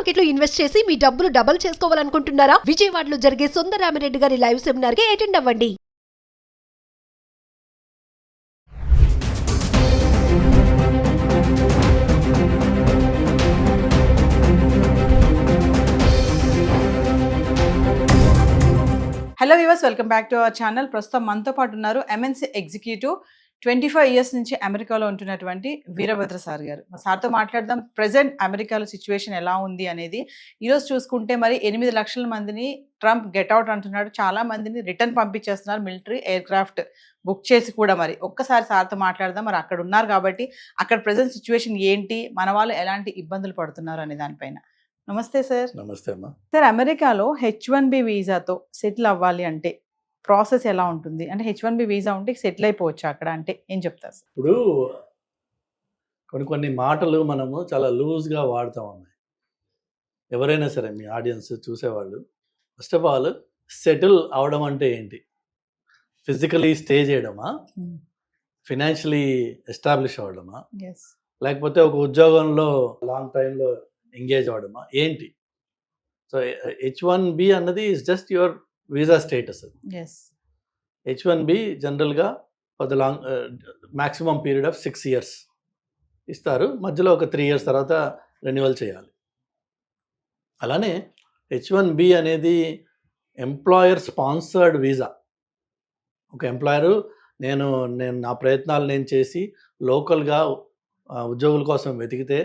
Market లో invest చేసి మీ డబ్బులు డబుల్ చేసుకోవాలనుకుంటున్నారా? విజయవాడలో జరిగే సుందరరామిరెడ్డి గారి లైవ్ సెమినార్ కి అటెండ్ అవ్వండి. Hello viewers, welcome back to our channel. ప్రస్తుతం మనతో పాటు ఉన్నారు ఎంఎన్సీ ఎగ్జిక్యూటివ్ 25 ఇయర్స్ నుంచి అమెరికాలో ఉంటున్నటువంటి వీరభద్ర సార్ గారు. సార్తో మాట్లాడదాం. ప్రజెంట్ అమెరికాలో సిచ్యువేషన్ ఎలా ఉంది అనేది. ఈరోజు చూసుకుంటే మరి 8 లక్షల మందిని ట్రంప్ గెట్అవుట్ అంటున్నాడు. చాలా మందిని రిటర్న్ పంపించేస్తున్నారు, మిలిటరీ ఎయిర్ క్రాఫ్ట్ బుక్ చేసి కూడా. మరి ఒక్కసారి సార్తో మాట్లాడదాం. మరి అక్కడ ఉన్నారు కాబట్టి అక్కడ ప్రజెంట్ సిచ్యువేషన్ ఏంటి, మన వాళ్ళు ఎలాంటి ఇబ్బందులు పడుతున్నారు అనే దానిపైన. నమస్తే సార్. నమస్తే అమ్మా. సార్, అమెరికాలో H1B వీసాతో సెటిల్ అవ్వాలి అంటే ప్రాసెస్ ఎలా ఉంటుంది? అంటే H1B వీసా ఉంటే సెటిల్ అయిపోవచ్చు అక్కడ అంటే ఏం చెప్తారు సార్? ఇప్పుడు కొన్ని మాటలు మనము చాలా లూజ్గా వాడుతాం అమ్మాయి. ఎవరైనా సరే మీ ఆడియన్స్ చూసేవాళ్ళు, ఫస్ట్ ఆఫ్ ఆల్ సెటిల్ అవడం అంటే ఏంటి? ఫిజికలీ స్టే చేయడమా, ఫినాన్షియలీ ఎస్టాబ్లిష్ అవ్వడమా, లేకపోతే ఒక ఉద్యోగంలో లాంగ్ టైంలో ఎంగేజ్ అవ్వడమా, ఏంటి? సో H1B అన్నది is just your visa status. H1B జనరల్గా for the long maximum period of 6 years ఇస్తారు. మధ్యలో ఒక 3 years తర్వాత రెన్యువల్ చేయాలి. అలానే H1B అనేది ఎంప్లాయర్ స్పాన్సర్డ్ వీసా. ఒక ఎంప్లాయరు నేను నా ప్రయత్నాలు నేను చేసి లోకల్గా ఉద్యోగుల కోసం వెతికితే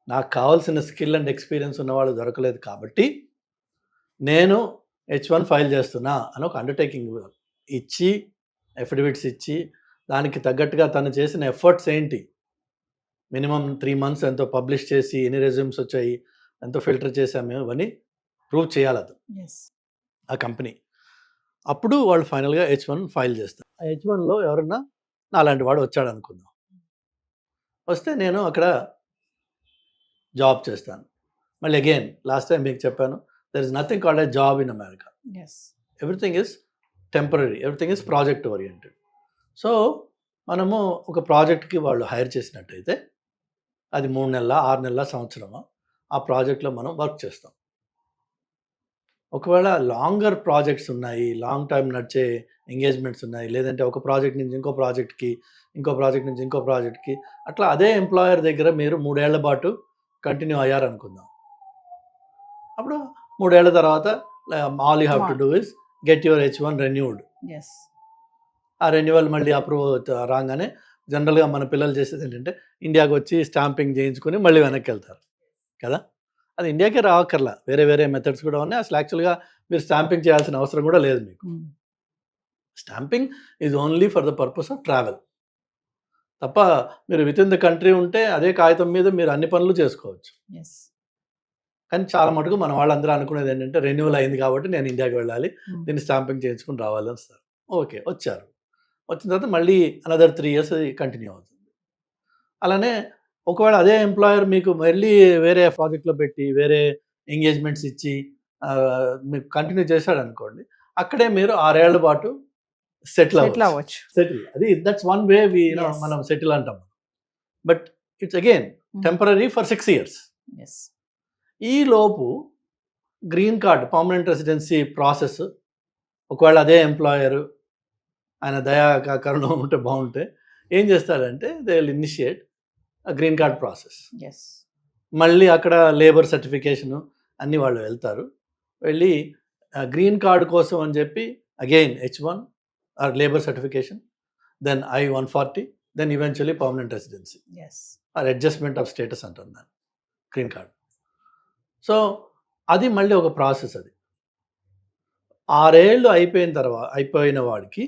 నాకు కావాల్సిన స్కిల్ అండ్ ఎక్స్పీరియన్స్ ఉన్నవాళ్ళు దొరకలేదు కాబట్టి నేను H1 ఫైల్ చేస్తున్నా అని ఒక అండర్టేకింగ్ ఇచ్చి, ఎఫిడవిట్స్ ఇచ్చి, దానికి తగ్గట్టుగా తను చేసిన ఎఫర్ట్స్ ఏంటి, మినిమం 3 months ఎంతో పబ్లిష్ చేసి, ఎన్ని రెజ్యూమ్స్ వచ్చాయి, ఎంతో ఫిల్టర్ చేసాము, ఇవన్నీ ప్రూవ్ చేయాలి అది ఆ కంపెనీ. అప్పుడు వాళ్ళు ఫైనల్గా H1 ఫైల్ చేస్తారు. ఆ H1లో ఎవరన్నా నాలాంటి వాడు వచ్చాడు అనుకుందాం. వస్తే నేను అక్కడ జాబ్ చేస్తాను. మళ్ళీ అగైన్ లాస్ట్ టైం మీకు చెప్పాను, there is nothing called a job in America. Everything is temporary, everything is project oriented. So మనము ఒక ప్రాజెక్ట్కి వాళ్ళు హైర్ చేసినట్టయితే అది 3 నెలల, 6 నెలల, సంవత్సరమా ఆ ప్రాజెక్ట్లో మనం వర్క్ చేస్తాం. ఒకవేళ లాంగర్ ప్రాజెక్ట్స్ ఉన్నాయి, లాంగ్ టైం నడిచే ఎంగేజ్మెంట్స్ ఉన్నాయి, లేదంటే ఒక ప్రాజెక్ట్ నుంచి ఇంకో ప్రాజెక్ట్కి, ఇంకో ప్రాజెక్ట్ నుంచి ఇంకో ప్రాజెక్ట్కి, అట్లా అదే ఎంప్లాయర్ దగ్గర మీరు 3 ఏళ్ల పాటు కంటిన్యూ అయ్యారనుకుందాం. అప్పుడు 3 ఏళ్ల తర్వాత all you have to do is get your H1 renewed. ఆ రెన్యువల్ మళ్ళీ అప్రూవ్ రాగానే జనరల్గా మన పిల్లలు చేసేది ఏంటంటే ఇండియాకి వచ్చి స్టాంపింగ్ చేయించుకొని మళ్ళీ వెనక్కి వెళ్తారు కదా. అది ఇండియాకే రావక్కర్లా, వేరే వేరే మెథడ్స్ కూడా ఉన్నాయి. అసలు యాక్చువల్గా మీరు స్టాంపింగ్ చేయాల్సిన అవసరం కూడా లేదు మీకు. Stamping is only for the purpose of travel తప్ప మీరు విత్ ఇన్ ద కంట్రీ ఉంటే అదే కాగితం మీద మీరు అన్ని పనులు చేసుకోవచ్చు. కానీ చాలా మటుకు మన వాళ్ళందరూ అనుకునేది ఏంటంటే రెన్యువల్ అయింది కాబట్టి నేను ఇండియాకి వెళ్ళాలి, దీన్ని స్టాంపింగ్ చేయించుకుని రావాలి అని సార్. ఓకే, వచ్చారు. వచ్చిన తర్వాత మళ్ళీ అనదర్ 3 years కంటిన్యూ అవుతుంది. అలానే ఒకవేళ అదే ఎంప్లాయర్ మీకు మళ్ళీ వేరే ప్రాజెక్ట్లో పెట్టి వేరే ఎంగేజ్మెంట్స్ ఇచ్చి మీకు కంటిన్యూ చేశాడు అనుకోండి, అక్కడే మీరు 6 ఏళ్ల పాటు సెటిల్ అవ్వచ్చు. సెటిల్, అది దట్స్ వన్ వే మనం సెటిల్ అంటాం. But it's again temporary for 6 years. ఈ లోపు green card, permanent residency process, ఒకవేళ అదే ఎంప్లాయరు ఆయన దయా కరుణం ఉంటే బాగుంటే ఏం చేస్తాడంటే they will initiate green card process. మళ్ళీ అక్కడ లేబర్ సర్టిఫికేషను అన్నీ వాళ్ళు వెళ్తారు. వెళ్ళి గ్రీన్ కార్డ్ కోసం అని చెప్పి again H1 or labour certification, then I-140, then eventually permanent residency or adjustment of status అంటారు దాన్ని, గ్రీన్ కార్డ్. సో అది మళ్ళీ ఒక ప్రాసెస్. అది 6 ఏళ్ళు అయిపోయిన వాడికి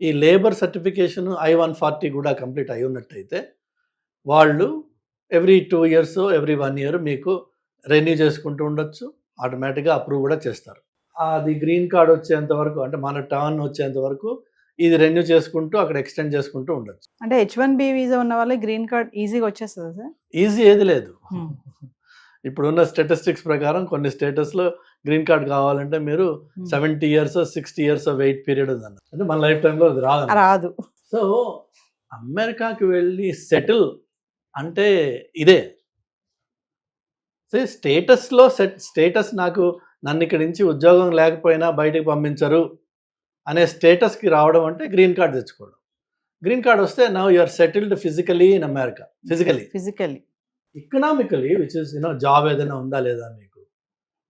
ఈ లేబర్ సర్టిఫికేషన్ I-140 కూడా కంప్లీట్ అయి ఉన్నట్టయితే వాళ్ళు ఎవ్రీ 2 years, ఎవ్రీ 1 year మీకు రెన్యూ చేసుకుంటూ ఉండొచ్చు. ఆటోమేటిక్గా అప్రూవ్ కూడా చేస్తారు. అది గ్రీన్ కార్డ్ వచ్చేంత వరకు, అంటే మన టర్న్ వచ్చేంత వరకు ఇది రెన్యూ చేసుకుంటూ అక్కడ ఎక్స్టెండ్ చేసుకుంటూ ఉండొచ్చు. అంటే H1B వీసా ఉన్న వాళ్ళకి గ్రీన్ కార్డ్ ఈజీగా వచ్చేస్తుంది సార్? ఈజీ ఏది లేదు. ఇప్పుడున్న స్టాటిస్టిక్స్ ప్రకారం కొన్ని స్టేటస్లో గ్రీన్ కార్డ్ కావాలంటే మీరు 70 years, 60 years వెయిట్ పీరియడ్ ఉందన్న. అంటే మన లైఫ్ టైంలో అది రాదు. సో అమెరికాకి వెళ్ళి సెటిల్ అంటే ఇదే. స్టేటస్ నాకు నన్ను ఇక్కడి నుంచి ఉద్యోగం లేకపోయినా బయటికి పంపించరు అనే స్టేటస్కి రావడం అంటే గ్రీన్ కార్డ్ తెచ్చుకోవడం. గ్రీన్ కార్డ్ వస్తే now you are settled physically in America. Physically economically which is job ఏదైనా ఉందా లేదా మీకు.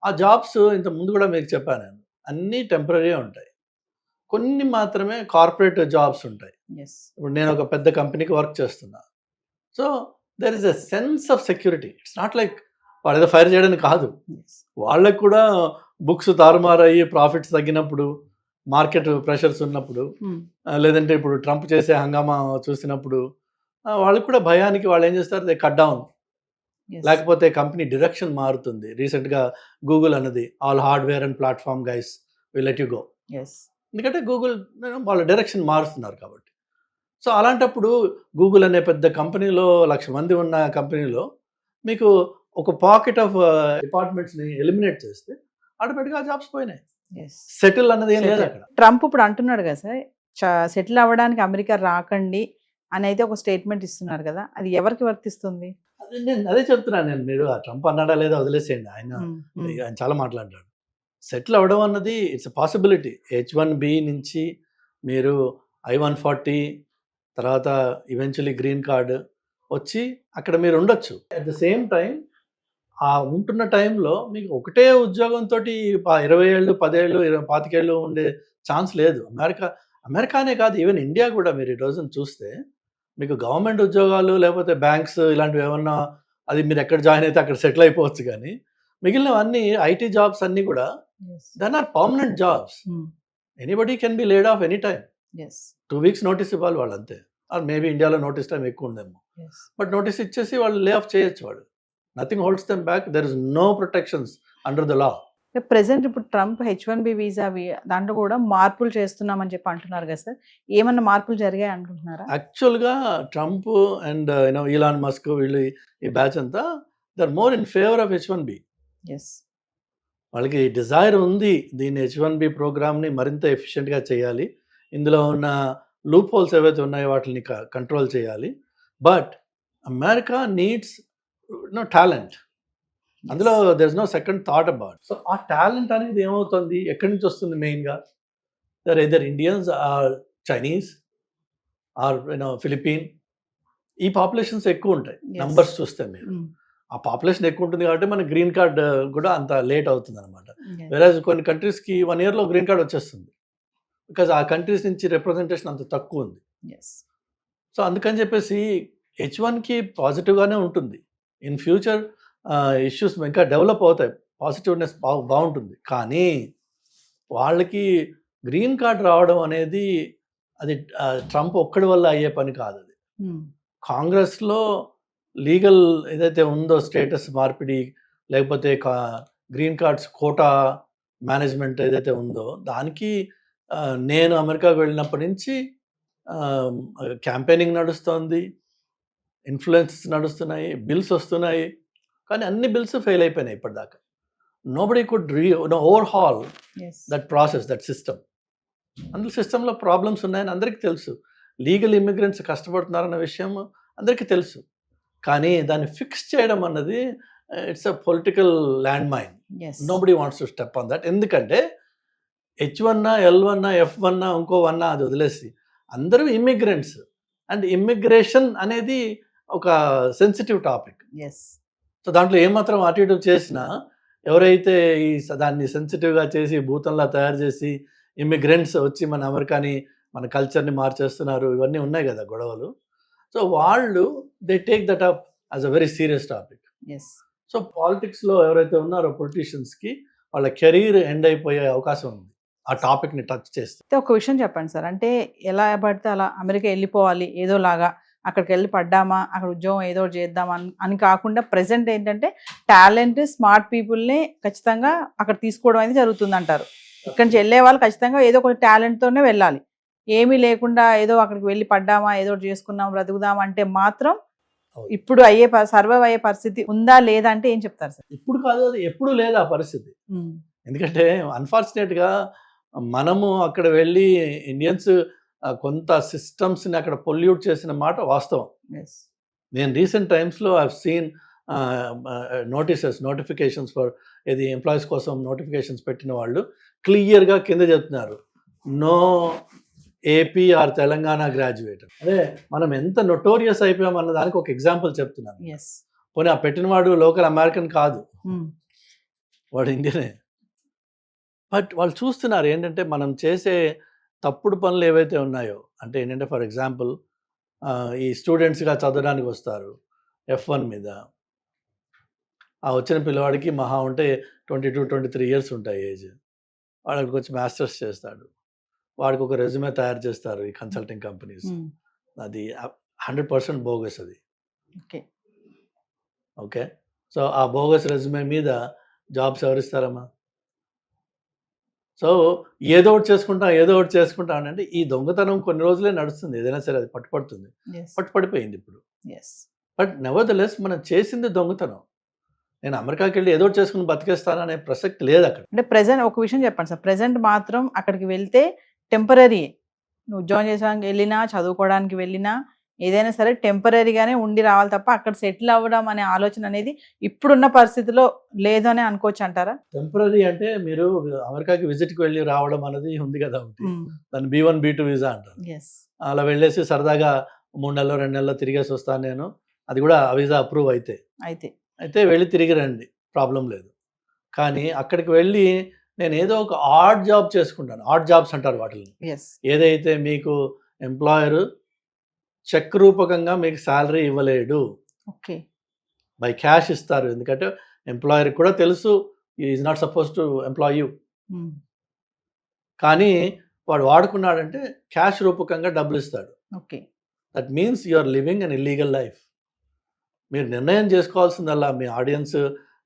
ఆ జాబ్స్ ఇంత ముందు కూడా మీకు చెప్పాను నేను, అన్నీ టెంపరీ ఉంటాయి, కొన్ని మాత్రమే కార్పొరేట్ జాబ్స్ ఉంటాయి. ఇప్పుడు నేను ఒక పెద్ద కంపెనీకి వర్క్ చేస్తున్నా, so there is a sense of security. It's not like వాళ్ళు ఏదో ఫైర్ చేయడానికి కాదు, వాళ్ళకు కూడా బుక్స్ తారుమారయ్యి ప్రాఫిట్స్ తగ్గినప్పుడు, మార్కెట్ ప్రెషర్స్ ఉన్నప్పుడు, లేదంటే ఇప్పుడు ట్రంప్ చేసే హంగామా చూసినప్పుడు వాళ్ళకు కూడా భయానికి వాళ్ళు ఏం చేస్తారు, దే కట్ డౌన్. లేకపోతే కంపెనీ డైరెక్షన్ మారుతుంది. రీసెంట్గా గూగుల్ అన్నది all hardware and platform guys will let you go. ఎందుకంటే గూగుల్ వాళ్ళ డైరెక్షన్ మారుస్తున్నారు కాబట్టి. సో అలాంటప్పుడు గూగుల్ అనే పెద్ద కంపెనీలో 1,00,000 మంది ఉన్న కంపెనీలో మీకు ఒక పాకెట్ ఆఫ్ డిపార్ట్మెంట్స్ని ఎలిమినేట్ చేస్తే ఆటోమేటిక్గా జాబ్స్ పోయినాయి. సెటిల్ అన్నది ఏం లేదు అక్కడ. ట్రంప్ ఇప్పుడు అంటున్నాడు కదా సార్, సెటిల్ అవ్వడానికి అమెరికా రాకండి అని అయితే ఒక స్టేట్మెంట్ ఇస్తున్నారు కదా, అది ఎవరికి వర్తిస్తుంది? అదే చెప్తున్నాను నేను. మీరు ఆ ట్రంప్ అన్నాడా లేదా వదిలేసేయండి, ఆయన చాలా మాట్లాడాడు. సెటిల్ అవ్వడం అన్నది ఇట్స్ ఎ పాసిబిలిటీ. H1B నుంచి మీరు I-140 తర్వాత ఈవెన్చువలీ గ్రీన్ కార్డ్ వచ్చి అక్కడ మీరు ఉండొచ్చు. అట్ ద సేమ్ టైం ఆ ఉంటున్న టైంలో మీకు ఒకటే ఉద్యోగంతో 20 ఏళ్ళు 10 ఏళ్ళు 25 ఏళ్ళు ఉండే ఛాన్స్ లేదు. అమెరికానే కాదు, ఈవెన్ ఇండియా కూడా మీరు ఈ రోజున చూస్తే మీకు గవర్నమెంట్ ఉద్యోగాలు లేకపోతే బ్యాంక్స్ ఇలాంటివి ఏమన్నా, అది మీరు ఎక్కడ జాయిన్ అయితే అక్కడ సెటిల్ అయిపోవచ్చు. కానీ మిగిలినవన్నీ ఐటీ జాబ్స్ అన్నీ కూడా then are permanent jobs. Anybody can be laid off any time. 2 weeks notice ఇవ్వాలి వాళ్ళు అంతే. ఆర్ మేబీ ఇండియాలో నోటీస్ టైం ఎక్కువ ఉందేమో, బట్ నోటీస్ ఇచ్చేసి వాళ్ళు లే ఆఫ్ చేయొచ్చు. వాడు nothing holds them back. There is no protections under the law. Present ఇప్పుడు ట్రంప్ H1B వీసా దాంట్లో కూడా మార్పులు చేస్తున్నామని చెప్పి అంటున్నారు కదా సార్, ఏమన్నా మార్పులు జరిగాయి అనుకుంటున్నారా? యాక్చువల్గా ట్రంప్ అండ్ ఈలాన్ మస్క్ వీళ్ళు ఈ బ్యాచ్ అంతా they are more in favour of H1B. వాళ్ళకి డిజైర్ ఉంది దీన్ని H1B ప్రోగ్రామ్ని మరింత ఎఫిషియెంట్గా చేయాలి, ఇందులో ఉన్న లూప్ హోల్స్ ఏవైతే ఉన్నాయో వాటిని కంట్రోల్ చేయాలి. But America needs talent. అందులో there is no second thought about. So ఆ టాలెంట్ అనేది ఏమవుతుంది, ఎక్కడి నుంచి వస్తుంది? మెయిన్గా there either Indians or Chinese or Philippine. ఈ పాపులేషన్స్ ఎక్కువ ఉంటాయి నంబర్స్ చూస్తే. మీరు ఆ పాపులేషన్ ఎక్కువ ఉంటుంది కాబట్టి మన గ్రీన్ కార్డ్ కూడా అంత లేట్ అవుతుంది అనమాట. వేరేజ్ కొన్ని కంట్రీస్కి 1 yearలో గ్రీన్ కార్డ్ వచ్చేస్తుంది, బికాజ్ ఆ కంట్రీస్ నుంచి రిప్రజెంటేషన్ అంత తక్కువ ఉంది. సో అందుకని చెప్పేసి H1కి పాజిటివ్గానే ఉంటుంది. ఇన్ ఫ్యూచర్ ఇష్యూస్ ఇంకా డెవలప్ అవుతాయి, పాజిటివ్నెస్ బాగుంటుంది. కానీ వాళ్ళకి గ్రీన్ కార్డ్ రావడం అనేది అది ట్రంప్ ఒక్కడి వల్ల అయ్యే పని కాదు. అది కాంగ్రెస్లో లీగల్ ఏదైతే ఉందో స్టేటస్ మార్పిడి, లేకపోతే గ్రీన్ కార్డ్స్ కోటా మేనేజ్మెంట్ ఏదైతే ఉందో దానికి నేను అమెరికాకు వెళ్ళినప్పటి నుంచి క్యాంపెయినింగ్ నడుస్తుంది, ఇన్ఫ్లుయెన్సెస్ నడుస్తున్నాయి, బిల్స్ వస్తున్నాయి. కానీ అన్ని బిల్స్ ఫెయిల్ అయిపోయినాయి ఇప్పటిదాకా. Nobody could overhaul that process, that system. అందులో సిస్టంలో ప్రాబ్లమ్స్ ఉన్నాయని అందరికీ తెలుసు. లీగల్ ఇమిగ్రెంట్స్ కష్టపడుతున్నారన్న విషయం అందరికీ తెలుసు. కానీ దాన్ని ఫిక్స్ చేయడం అన్నది it's a political land mine. Nobody wants to step on that. ఎందుకంటే H1 L1 F1 ఇంకో 1 అది వదిలేసి అందరూ ఇమిగ్రెంట్స్. అండ్ ఇమ్మిగ్రేషన్ అనేది ఒక సెన్సిటివ్ టాపిక్. సో దాంట్లో ఏమాత్రం అటు ఇటు చేసినా ఎవరైతే దాన్ని సెన్సిటివ్గా చేసి భూతంలా తయారు చేసి ఇమ్మిగ్రెంట్స్ వచ్చి మన అమెరికాని మన కల్చర్ని మార్చేస్తున్నారు, ఇవన్నీ ఉన్నాయి కదా గొడవలు. సో వాళ్ళు they take that up as a very serious topic. So పాలిటిక్స్లో ఎవరైతే ఉన్నారో పొలిటీషియన్స్కి వాళ్ళ కెరీర్ ఎండ్ అయిపోయే అవకాశం ఉంది ఆ టాపిక్ని టచ్ చేస్తే. ఒక విషయం చెప్పండి సార్, అంటే ఎలా పడితే అలా అమెరికా వెళ్ళిపోవాలి ఏదోలాగా, అక్కడికి వెళ్ళి పడ్డామా అక్కడ ఉద్యోగం ఏదో చేద్దామా అని కాకుండా ప్రెసెంట్ ఏంటంటే టాలెంట్ స్మార్ట్ పీపుల్ని ఖచ్చితంగా అక్కడ తీసుకోవడం అనేది జరుగుతుంది అంటారు. ఇక్కడి నుంచి వెళ్ళే వాళ్ళు ఖచ్చితంగా ఏదో ఒక టాలెంట్తోనే వెళ్ళాలి. ఏమీ లేకుండా ఏదో అక్కడికి వెళ్ళి పడ్డామా ఏదో చేసుకున్నాం బ్రతుకుదాం అంటే మాత్రం ఇప్పుడు సర్వైవ్ అయ్యే పరిస్థితి ఉందా లేదా అంటే ఏం చెప్తారు సార్? ఇప్పుడు కాదు, అది ఎప్పుడు లేదు ఆ పరిస్థితి. ఎందుకంటే అన్ఫార్చునేట్గా మనము అక్కడ వెళ్ళి ఇండియన్స్ కొంత సిస్టమ్స్ని అక్కడ పొల్యూట్ చేసిన మాట వాస్తవం. నేను రీసెంట్ టైమ్స్లో I have seen notifications for ఇది ఎంప్లాయీస్ కోసం నోటిఫికేషన్స్ పెట్టిన వాళ్ళు క్లియర్గా కింద చెప్తున్నారు, no AP or Telangana graduate. అదే మనం ఎంత నొటోరియస్ అయిపోయాం అన్న దానికి ఒక ఎగ్జాంపుల్ చెప్తున్నాను. పోనీ ఆ పెట్టినవాడు లోకల్ అమెరికన్ కాదు, వాడు ఇండియనే. బట్ వాళ్ళు చూస్తున్నారు ఏంటంటే మనం చేసే తప్పుడు పనులు ఏవైతే ఉన్నాయో, అంటే ఏంటంటే ఫర్ ఎగ్జాంపుల్ ఈ స్టూడెంట్స్గా చదవడానికి వస్తారు F1 మీద, ఆ వచ్చిన పిల్లవాడికి మహా ఉంటే 22-23 ఇయర్స్ ఉంటాయి ఏజ్. వాడు అక్కడికి వచ్చి మాస్టర్స్ చేస్తాడు, వాడికి ఒక రెజ్యూమే తయారు చేస్తారు ఈ కన్సల్టింగ్ కంపెనీస్. అది 100% బోగస్ అది. ఓకే, సో ఆ బోగస్ రెజ్యూమే మీద జాబ్స్ ఎవరిస్తారమ్మా? సో ఏదో ఒకటి చేసుకుంటా అంటే ఈ దొంగతనం కొన్ని రోజులే నడుస్తుంది, ఏదైనా సరే అది పట్టుపడుతుంది, పట్టుపడిపోయింది ఇప్పుడు. బట్ నెవర్ ద లెస్ మనం చేసింది దొంగతనం. నేను అమెరికాకి వెళ్ళి ఏదో ఒకటి చేసుకుని బతికేస్తాననే ప్రసక్తి లేదు అక్కడ. అంటే ప్రెజెంట్ ఒక విషయం చెప్పండి సార్, ప్రెజెంట్ మాత్రం అక్కడికి వెళ్తే టెంపరీ, నువ్వు ఉద్యోగం చేసానికి వెళ్ళినా చదువుకోవడానికి వెళ్ళినా ఏదైనా సరే టెంపరీగానే ఉండి రావాలి తప్ప అక్కడ సెటిల్ అవ్వడం అనే ఆలోచన అనేది ఇప్పుడున్న పరిస్థితిలో లేదు అని అనుకోవచ్చు అంటారా? టెంపరీ అంటే మీరు అమెరికాకి విజిట్కి వెళ్ళి రావడం అనేది ఉంది కదా, దాన్ని B1 B2 వీసా అంటారు. అలా వెళ్ళేసి సరదాగా 3 నెలలు 2 నెలలు తిరిగేసి వస్తాను నేను, అది కూడా ఆ వీసా అప్రూవ్ అయితే వెళ్ళి తిరిగి రండి, ప్రాబ్లం లేదు. కానీ అక్కడికి వెళ్ళి నేను ఏదో ఒక ఆడ్ జాబ్ చేసుకుంటాను, ఆడ్ జాబ్స్ అంటారు వాటిని. ఏదైతే మీకు ఎంప్లాయర్ చెక్ రూపకంగా మీకు శాలరీ ఇవ్వలేడు, బై క్యాష్ ఇస్తారు. ఎందుకంటే ఎంప్లాయర్ కూడా తెలుసు is not suppose to employ you, కానీ వాడు వాడుకున్నాడంటే క్యాష్ రూపకంగా డబ్బులు ఇస్తాడు. That means you are living an illegal life. మీరు నిర్ణయం చేసుకోవాల్సిందల్లా మీ ఆడియన్స్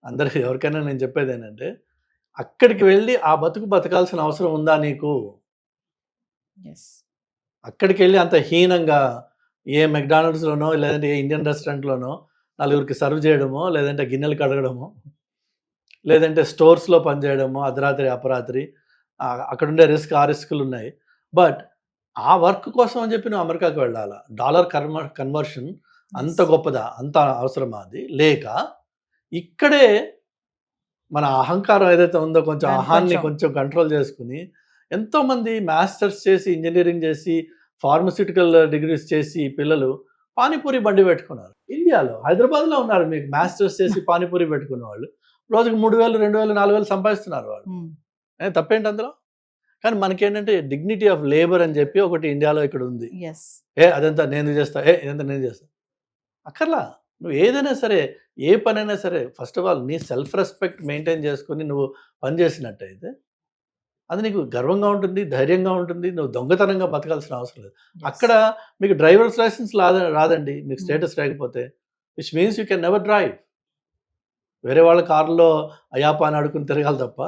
అందరికి ఎవరికైనా నేను చెప్పేది ఏంటంటే, అక్కడికి వెళ్ళి ఆ బతకాల్సిన అవసరం ఉందా నీకు? అక్కడికి వెళ్ళి అంత హీనంగా ఏ మెక్డానల్డ్స్లోనో లేదంటే ఏ ఇండియన్ రెస్టారెంట్లోనో నలుగురికి సర్వ్ చేయడమో, లేదంటే గిన్నెలు కడగడమో, లేదంటే స్టోర్స్లో పనిచేయడమో అర్ధరాత్రి అపరాత్రి, అక్కడ ఉండే రిస్కులు ఉన్నాయి. బట్ ఆ వర్క్ కోసం అని చెప్పి నువ్వు అమెరికాకి వెళ్ళాలా? డాలర్ కన్వర్షన్ అంత గొప్పదా, అంత అవసరమా? అది లేక ఇక్కడే మన అహంకారం ఏదైతే ఉందో కొంచెం అహాన్ని కొంచెం కంట్రోల్ చేసుకుని ఎంతోమంది మాస్టర్స్ చేసి ఇంజనీరింగ్ చేసి ఫార్మస్యూటికల్ డిగ్రీస్ చేసి పిల్లలు పానీపూరి బండి పెట్టుకున్నారు. ఇండియాలో హైదరాబాద్లో ఉన్నారు మీకు మాస్టర్స్ చేసి పానీపూరి పెట్టుకున్న వాళ్ళు, రోజుకి 3,000 2,000 4,000 సంపాదిస్తున్నారు వాళ్ళు. తప్పేంటి అందులో? కానీ మనకేంటంటే డిగ్నిటీ ఆఫ్ లేబర్ అని చెప్పి ఒకటి ఇండియాలో ఇక్కడ ఉంది. అదంతా నేను చేస్తా, ఇదంతా నేను చేస్తా అక్కర్లా. నువ్వు ఏదైనా సరే, ఏ పనైనా సరే, ఫస్ట్ ఆఫ్ ఆల్ నీ సెల్ఫ్ రెస్పెక్ట్ మెయింటైన్ చేసుకుని నువ్వు పని చేసినట్టయితే అది నీకు గర్వంగా ఉంటుంది, ధైర్యంగా ఉంటుంది. నువ్వు దొంగతనంగా బతకాల్సిన అవసరం లేదు. అక్కడ మీకు డ్రైవర్స్ లైసెన్స్ రాదండి మీకు స్టేటస్ లేకపోతే, which means you can never drive. వేరే వాళ్ళ కారులో అయాపా అని అడుగుని తిరగాలి తప్ప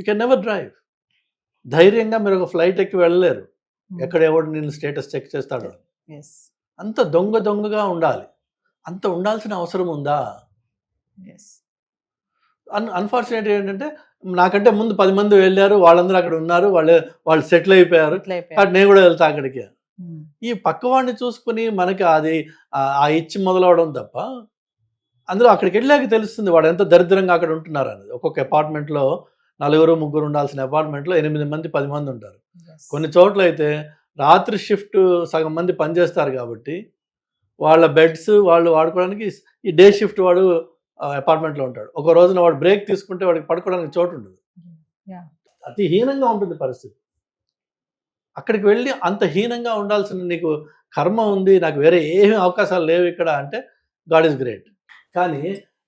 యూ కెన్ నెవర్ డ్రైవ్. ధైర్యంగా మీరు ఒక ఫ్లైట్ ఎక్కి వెళ్ళలేరు, ఎక్కడ ఎవడు నేను స్టేటస్ చెక్ చేస్తాడు. అంత దొంగగా ఉండాలి. అంత ఉండాల్సిన అవసరం ఉందా? అన్ఫార్చునేట్ ఏంటంటే నాకంటే ముందు 10 మంది వెళ్ళారు, వాళ్ళందరూ అక్కడ ఉన్నారు, వాళ్ళు సెటిల్ అయిపోయారు, నేను కూడా వెళ్తా అక్కడికి. ఈ పక్కవాడిని చూసుకుని మనకి అది ఆ ఇచ్చి మొదలవడం తప్ప, అందులో అక్కడికి వెళ్ళాక తెలుస్తుంది వాడు ఎంత దరిద్రంగా అక్కడ ఉంటున్నారు అనేది. ఒక్కొక్క అపార్ట్మెంట్లో 4-3 ఉండాల్సిన అపార్ట్మెంట్లో 8 మంది 10 మంది ఉంటారు. కొన్ని చోట్ల అయితే రాత్రి షిఫ్ట్ సగం మంది పనిచేస్తారు కాబట్టి వాళ్ళ బెడ్స్ వాళ్ళు వాడుకోవడానికి ఈ డే షిఫ్ట్ వాడు అపార్ట్మెంట్లో ఉంటాడు. ఒక రోజున వాడు బ్రేక్ తీసుకుంటే వాడికి పడుకోవడానికి చోటు ఉండదు. అతి హీనంగా ఉంటుంది పరిస్థితి. అక్కడికి వెళ్ళి అంత హీనంగా ఉండాల్సిన నీకు కర్మ ఉంది, నాకు వేరే ఏమీ అవకాశాలు లేవు ఇక్కడ అంటే గాడ్ ఈజ్ గ్రేట్. కానీ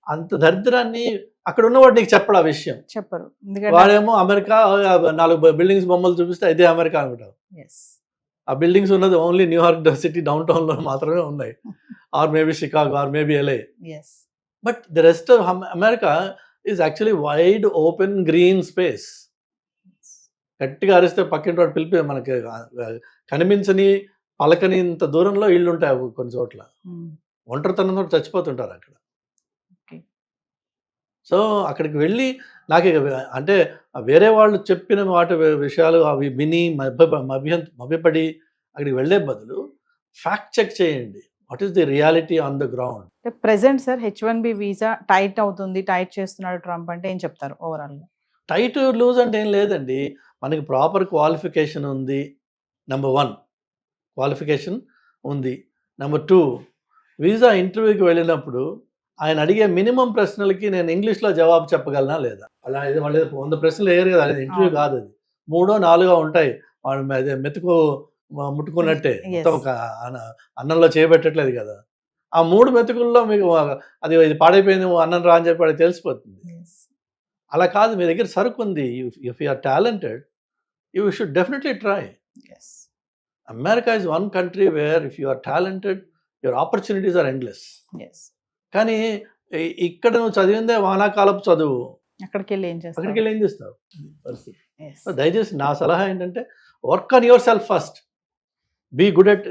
అంత దరిద్రాన్ని అక్కడ ఉన్నవాడు నీకు చెప్పడు, ఆ విషయం చెప్పరు. వాడేమో అమెరికా 4 బిల్డింగ్స్ బొమ్మలు చూపిస్తే ఇదే అమెరికా అనుకుంటావు. ఆ బిల్డింగ్స్ ఉన్నది ఓన్లీ న్యూయార్క్ సిటీ డౌన్ టౌన్లో మాత్రమే ఉన్నాయి, or maybe Chicago, or maybe LA. But the rest of America is actually wide open green space. గట్టిగా అరిస్తే పక్కింటి వాడు పిలిపి మనకి కనిపించని పలకని ఇంత దూరంలో ఇళ్ళు ఉంటాయి కొన్ని చోట్ల. ఒంటరితనంతో చచ్చిపోతుంటారు అక్కడ. సో అక్కడికి వెళ్ళి నాకు అంటే వేరే వాళ్ళు చెప్పిన వాటి విషయాలు అవి విని మభ్యపడి అక్కడికి వెళ్ళే బదులు ఫ్యాక్ట్ చెక్ చేయండి. What is the reality on the ground. Present sir H1B visa tight అవుతుంది, టైట్ చేస్తున్నాడు ట్రంప్ అంటే ఏం చెప్తారు ఓవరాల్ గా? టైట్ లూజ్ అంటే ఏం లేదండి, మనకి ప్రాపర్ క్వాలిఫికేషన్ ఉంది. నెంబర్ 1 క్వాలిఫికేషన్ ఉంది. నెంబర్ 2 వీసా ఇంటర్వ్యూకి వెళ్ళినప్పుడు ఆయన అడిగే మినిమం ప్రశ్నలకి నేను ఇంగ్లీష్లో జవాబు చెప్పగలనా లేదా? అలా ఇది వాళ్ళు 100 ప్రశ్నలు వేయరు కదా, అది ఇంటర్వ్యూ కాదు, అది 3-4 ఉంటాయి. వాళ్ళు మెతుకు ముట్టుకున్నట్టే, మొత్తం ఒక అన్నంలో చేయబెట్టట్లేదు కదా. ఆ 3 మెతుకుల్లో మీకు అది ఇది పాడైపోయింది అన్నం రా అని చెప్పి వాడికి తెలిసిపోతుంది. అలా కాదు, మీ దగ్గర సరుకు ఉంది. If you are talented you should definitely try. America is one country where if you are talented your opportunities are endless. కానీ ఇక్కడ నువ్వు చదివిందే వానాకాలపు చదువు, అక్కడికి వెళ్ళి ఏం చేస్తావు పరిస్థితి. దయచేసి నా సలహా ఏంటంటే work on yourself first, be good at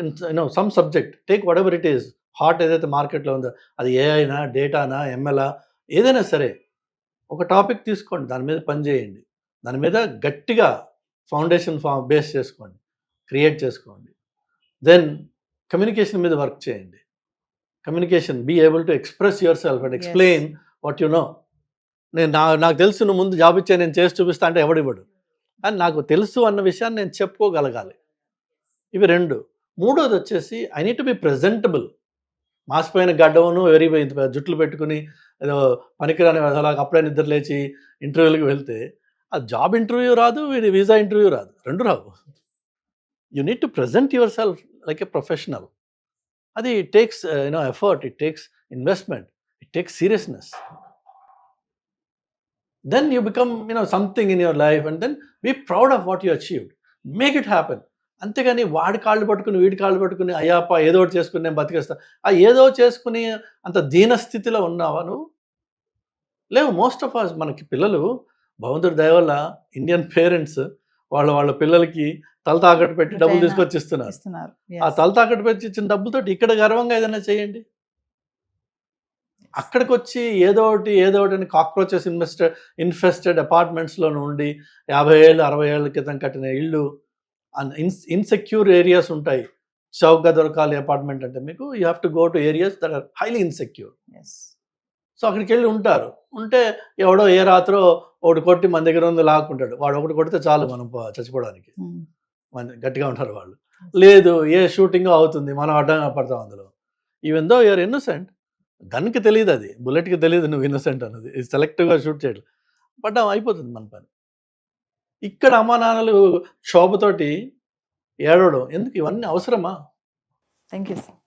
some subject, take whatever it is. Hot ఏదైతే మార్కెట్లో ఉందో అది ఏఐనా, డేటానా, ఎంఎల్ఆ, ఏదైనా సరే ఒక టాపిక్ తీసుకోండి, దాని మీద పని చేయండి, దాని మీద గట్టిగా ఫౌండేషన్ బేస్ చేసుకోండి, క్రియేట్ చేసుకోండి. దెన్ కమ్యూనికేషన్ మీద వర్క్ చేయండి. Communication, be able to express yourself and explain what you know. నాకు తెలుసు నువ్వు ముందు జాబ్ ఇచ్చే నేను చేసి చూపిస్తా అంటే ఎవడివ్వడు, అని నాకు తెలుసు అన్న విషయాన్ని నేను చెప్పుకోగలగాలి. ఇవి 2. 3వది వచ్చేసి I need to be presentable. మాసిపోయిన గడ్డమును జుట్లు పెట్టుకుని ఏదో పనికిరాని అలాగ అప్పుడే నిద్ర లేచి ఇంటర్వ్యూలకు వెళ్తే ఆ జాబ్ ఇంటర్వ్యూ రాదు, వీసా ఇంటర్వ్యూ రాదు, 2 రావు. You need to present your self like a professional. అది it takes effort, it takes investment, it takes seriousness. Then you become something in your life and then be proud of what you achieved. Make it happen. అంతేగాని వాడి కాళ్ళు పట్టుకుని వీడి కాళ్ళు పట్టుకుని అయ్యాపా ఏదో ఒకటి చేసుకుని నేను బతికేస్తా, ఆ ఏదో చేసుకుని అంత దీనస్థితిలో ఉన్నావా నువ్వు? లేవు. మోస్ట్ ఆఫ్ అస్ మనకి పిల్లలు భగవంతుడి దయ వల్ల ఇండియన్ పేరెంట్స్ వాళ్ళ పిల్లలకి తల తాకట్టు పెట్టి డబ్బులు తీసుకొచ్చి ఇస్తున్నారు. ఆ తల తాకట్టు పెట్టి ఇచ్చిన డబ్బులతో ఇక్కడ గర్వంగా ఏదైనా చేయండి. అక్కడికి వచ్చి ఏదో ఒకటి అని కాక్రోచెస్ ఇన్ఫెస్టెడ్ అపార్ట్మెంట్స్లో ఉండి 50 ఏళ్ళు 60 ఏళ్ళ క్రితం కట్టిన ఇళ్ళు, ఇన్సెక్యూర్ ఏరియాస్ ఉంటాయి. చౌకగా దొరకాలి అపార్ట్మెంట్ అంటే మీకు you have to go to areas that are highly insecure. So అక్కడికి వెళ్ళి ఉంటే ఎవడో ఏ రాత్రో ఒకటి కొట్టి మన దగ్గర ఉంది లాక్కుంటాడు. వాడు ఒకటి కొడితే చాలు మనం చచ్చిపోవడానికి, గట్టిగా ఉంటారు వాళ్ళు. లేదు, ఏ షూటింగ్ అవుతుంది, మనం అడ్డంగా పడతాం అందులో. ఈవెన్ దో యూఆర్ ఇన్నోసెంట్, గన్కి తెలియదు, అది బుల్లెట్కి తెలియదు నువ్వు ఇన్నోసెంట్ అన్నది. సెలెక్టివ్గా షూట్ చేయడం పడ్డాం, అయిపోతుంది మన పని. ఇక్కడ అమ్మా నాన్నలు శోభతోటి ఏడవడం ఎందుకు? ఇవన్నీ అవసరమా? Thank you sir.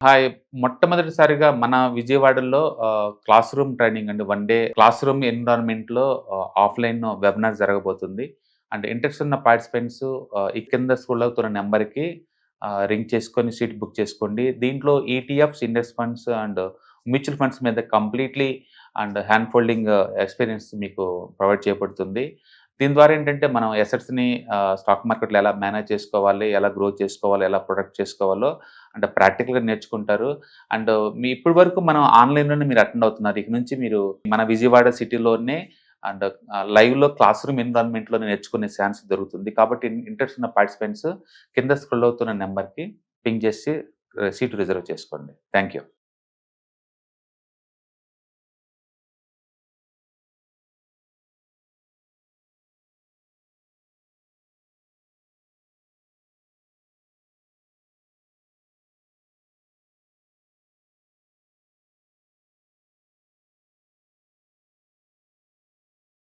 హాయ్, మొట్టమొదటిసారిగా మన విజయవాడలో క్లాస్ రూమ్ ట్రైనింగ్ అండి, 1 డే క్లాస్ రూమ్ ఎన్విరాన్మెంట్లో ఆఫ్లైన్ వెబినార్ జరగబోతుంది. అండ్ ఇంట్రెస్ట్ ఉన్న పార్టిసిపెంట్స్ ఈ కింద స్కూల్లో అవుతున్న నెంబర్కి రింగ్ చేసుకొని సీట్ బుక్ చేసుకోండి. దీంట్లో ETFs, index funds and mutual funds మీద completely and hand holding experience మీకు ప్రొవైడ్ చేయబడుతుంది. దీని ద్వారా ఏంటంటే మనం ఎసెట్స్ని స్టాక్ మార్కెట్లో ఎలా మేనేజ్ చేసుకోవాలి, ఎలా గ్రో చేసుకోవాలి, ఎలా ప్రొడక్ట్ చేసుకోవాలో అంటే ప్రాక్టికల్గా నేర్చుకుంటారు. అండ్ మీ ఇప్పటి వరకు మనం ఆన్లైన్లోనే మీరు అటెండ్ అవుతున్నారు. ఇక నుంచి మీరు మన విజయవాడ సిటీలోనే అండ్ లైవ్లో క్లాస్ రూమ్ ఎన్విరాన్మెంట్లో నేర్చుకునే ఛాన్స్ దొరుకుతుంది. కాబట్టి ఇంట్రెస్ట్ ఉన్న పార్టిసిపెంట్స్ కింద స్క్రోల్ అవుతున్న నెంబర్కి పింగ్ చేసి సీటు రిజర్వ్ చేసుకోండి. Thank you.